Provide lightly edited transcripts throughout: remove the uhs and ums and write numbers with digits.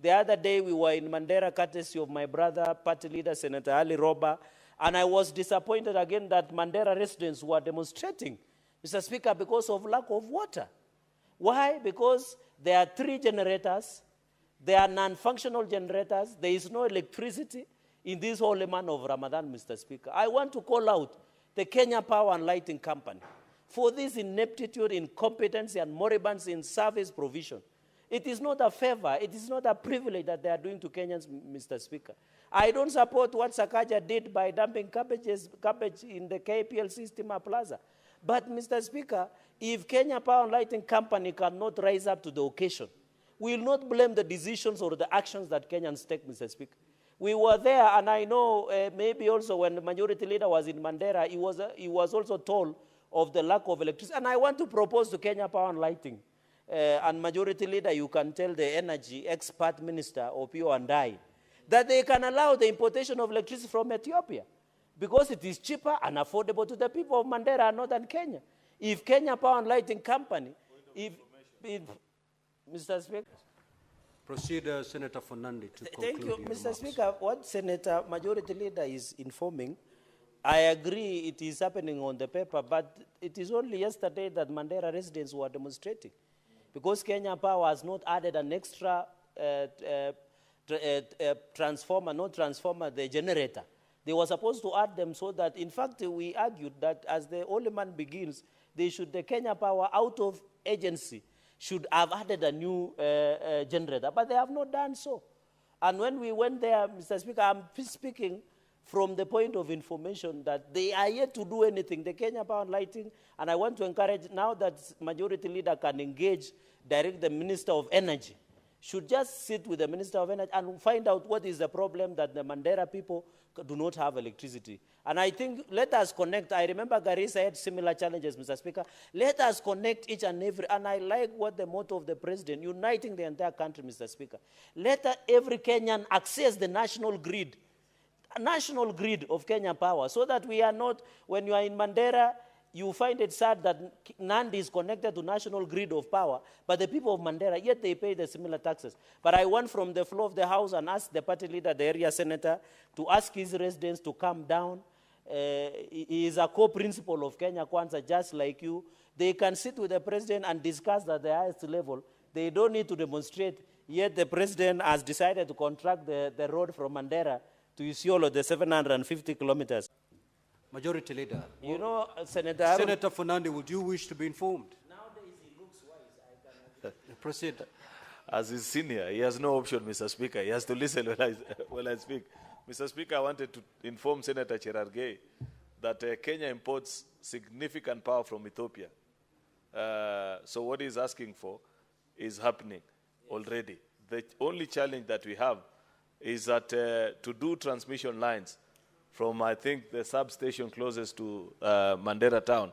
The other day we were in Mandera, courtesy of my brother, party leader, Senator Ali Roba, and I was disappointed again that Mandera residents were demonstrating, Mr. Speaker, because of lack of water. Why? Because there are 3 generators, they are non-functional generators, there is no electricity in this holy month of Ramadan, Mr. Speaker. I want to call out the Kenya Power and Lighting Company for this ineptitude, incompetence, and moribunds in service provision. It is not a favor, it is not a privilege that they are doing to Kenyans, Mr. Speaker. I don't support what Sakaja did by dumping cabbage in the KPLC Steamer Plaza. But, Mr. Speaker, if Kenya Power and Lighting Company cannot rise up to the occasion, we will not blame the decisions or the actions that Kenyans take, Mr. Speaker. We were there, and I know maybe also when the majority leader was in Mandera, he was also told of the lack of electricity. And I want to propose to Kenya Power and Lighting, and majority leader, you can tell the energy expert minister, Opio and I, that they can allow the importation of electricity from Ethiopia because it is cheaper and affordable to the people of Mandera and northern Kenya. If Kenya Power and Lighting Company, if Mr. Speaker. Proceed, Senator Fernandi, to conclude. Thank you, Mr. Remarks. Speaker. What Senator Majority Leader is informing, I agree it is happening on the paper, but it is only yesterday that Mandera residents were demonstrating because Kenya Power has not added an extra transformer, not transformer, the generator. They were supposed to add them so that, in fact, we argued that as the holy month begins, the Kenya Power out of agency should have added a new generator, but they have not done so. And when we went there, Mr. Speaker, I'm speaking from the point of information that they are yet to do anything, the Kenya Power and Lighting, and I want to encourage now that Majority Leader can engage, direct the Minister of Energy, should just sit with the Minister of Energy and find out what is the problem that the Mandera people do not have electricity. And I think let us connect. I remember Garissa had similar challenges, Mr. Speaker. Let us connect each and every, and I like what the motto of the president, uniting the entire country, Mr. Speaker. Let every Kenyan access the national grid of Kenya Power, so that we are not, when you are in Mandera, you find it sad that Nandi is connected to national grid of power, but the people of Mandera, yet they pay the similar taxes. But I want from the floor of the House and ask the party leader, the area senator, to ask his residents to calm down. He is a co-principal of Kenya Kwanza, just like you. They can sit with the president and discuss at the highest level. They don't need to demonstrate, yet the president has decided to contract the road from Mandera to Isiolo, the 750 kilometers. Majority Leader. You know, Senator Fernandi, would you wish to be informed? Nowadays he looks wise. I can Proceed. As his senior, he has no option, Mr. Speaker. He has to listen when I speak. Mr. Speaker, I wanted to inform Senator Cherargei that Kenya imports significant power from Ethiopia. So what he's asking for is happening already. The only challenge that we have is that to do transmission lines from, I think, the substation closest to Mandera town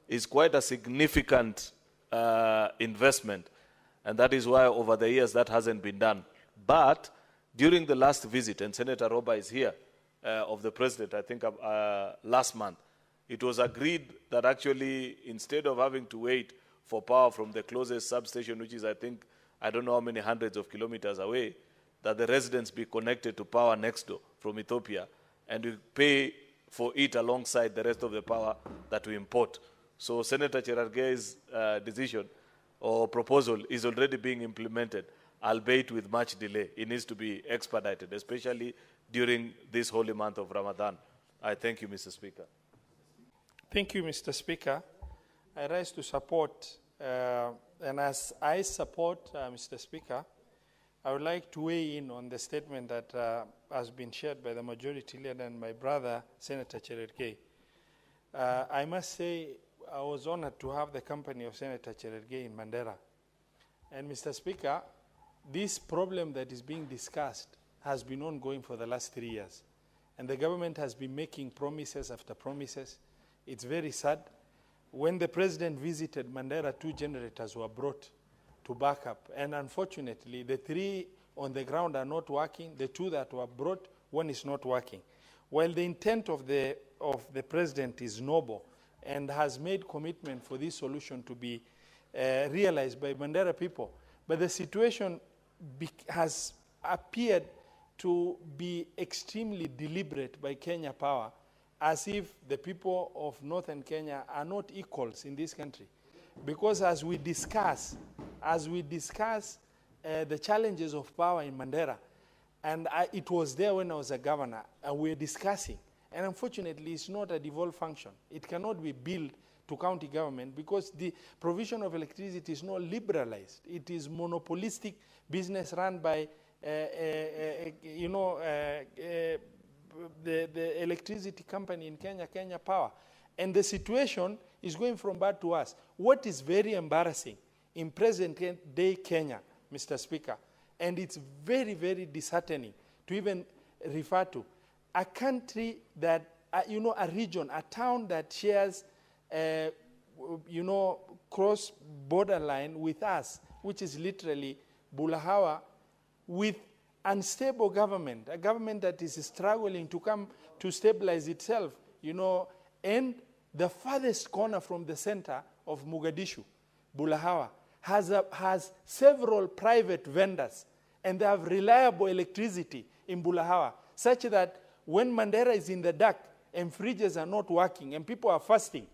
is quite a significant investment. And that is why over the years that hasn't been done. But during the last visit, and Senator Roba is here, of the president, I think last month, it was agreed that actually instead of having to wait for power from the closest substation, which is, I think, I don't know how many hundreds of kilometers away, that the residents be connected to power next door from Ethiopia, and we pay for it alongside the rest of the power that we import. So Senator Cherargei's decision or proposal is already being implemented, albeit with much delay. It needs to be expedited, especially during this holy month of Ramadan. I thank you, Mr. Speaker. Thank you, Mr. Speaker. I rise to support, and as I support Mr. Speaker, I would like to weigh in on the statement that has been shared by the Majority Leader and my brother, Senator Cherargei. I must say I was honored to have the company of Senator Cherargei in Mandera. And Mr. Speaker, this problem that is being discussed has been ongoing for the last 3 years. And the government has been making promises after promises. It's very sad. When the president visited Mandera, 2 generators were brought to back up. And unfortunately, the 3 on the ground are not working. The 2 that were brought, 1 is not working. While the intent of the president is noble and has made commitment for this solution to be realized by Mandera people, but the situation has appeared to be extremely deliberate by Kenya Power, as if the people of northern Kenya are not equals in this country. Because as we discuss the challenges of power in Mandera, and it was there when I was a governor, and we were discussing, and unfortunately it's not a devolved function. It cannot be billed to county government because the provision of electricity is not liberalized. It is monopolistic business run by the electricity company in Kenya, Kenya Power. And the situation is going from bad to worse. What is very embarrassing in present-day Kenya, Mr. Speaker, and it's very, very disheartening to even refer to, a country that, a region, a town that shares, cross-border line with us, which is literally Bulahawa, with unstable government, a government that is struggling to come to stabilize itself, and the farthest corner from the center of Mogadishu, Bulahawa, has several private vendors, and they have reliable electricity in Bulahawa, such that when Mandera is in the dark and fridges are not working and people are fasting,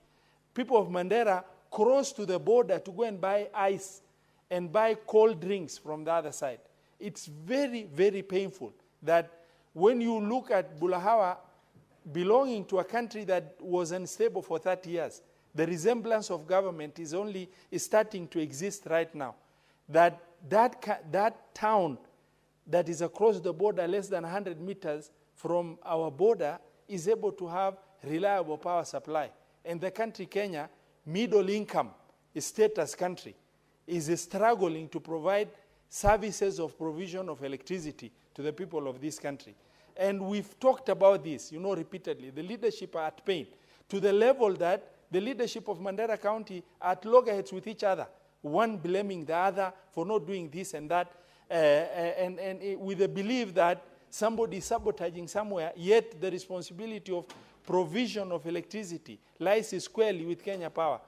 people of Mandera cross to the border to go and buy ice and buy cold drinks from the other side. It's very, very painful that when you look at Bulahawa belonging to a country that was unstable for 30 years, the resemblance of government is starting to exist right now. That town that is across the border less than 100 meters from our border is able to have reliable power supply. And the country Kenya, middle income, status country, is struggling to provide services of provision of electricity to the people of this country. And we've talked about this, repeatedly. The leadership are at pain, to the level that the leadership of Mandera County are at loggerheads with each other, one blaming the other for not doing this and that, and with the belief that somebody is sabotaging somewhere, yet the responsibility of provision of electricity lies squarely with Kenya Power.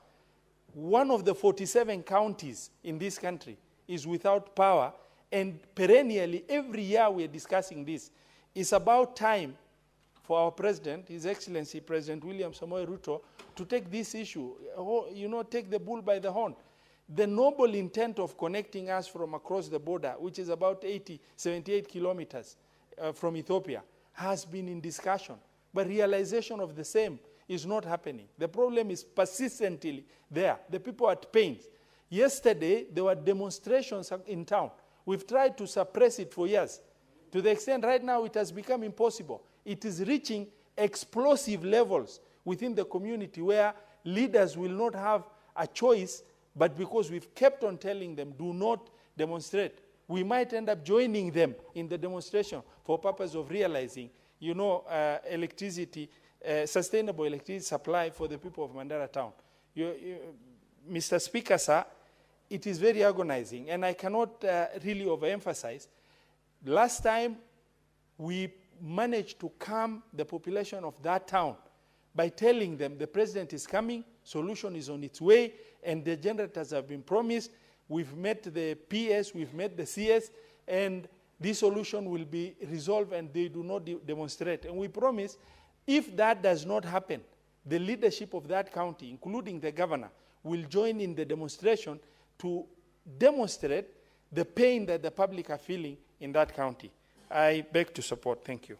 One of the 47 counties in this country is without power, and perennially, every year we are discussing this. It's about time for our president, His Excellency President William Samoei Ruto, to take this issue, take the bull by the horn. The noble intent of connecting us from across the border, which is about 78 kilometers from Ethiopia, has been in discussion, but realization of the same is not happening. The problem is persistently there. The people are at pains. Yesterday, there were demonstrations in town. We've tried to suppress it for years. To the extent right now it has become impossible. It is reaching explosive levels within the community where leaders will not have a choice, but because we've kept on telling them, do not demonstrate, we might end up joining them in the demonstration for purpose of realizing, electricity, sustainable electricity supply for the people of Mandera town. Mr. Speaker, sir, it is very agonizing, and I cannot really overemphasize. Last time, we managed to calm the population of that town by telling them the president is coming, solution is on its way, and the generators have been promised. We've met the PS, we've met the CS, and this solution will be resolved and they do not demonstrate. And we promise, if that does not happen, the leadership of that county, including the governor, will join in the demonstration to demonstrate the pain that the public are feeling in that county. I beg to support. Thank you.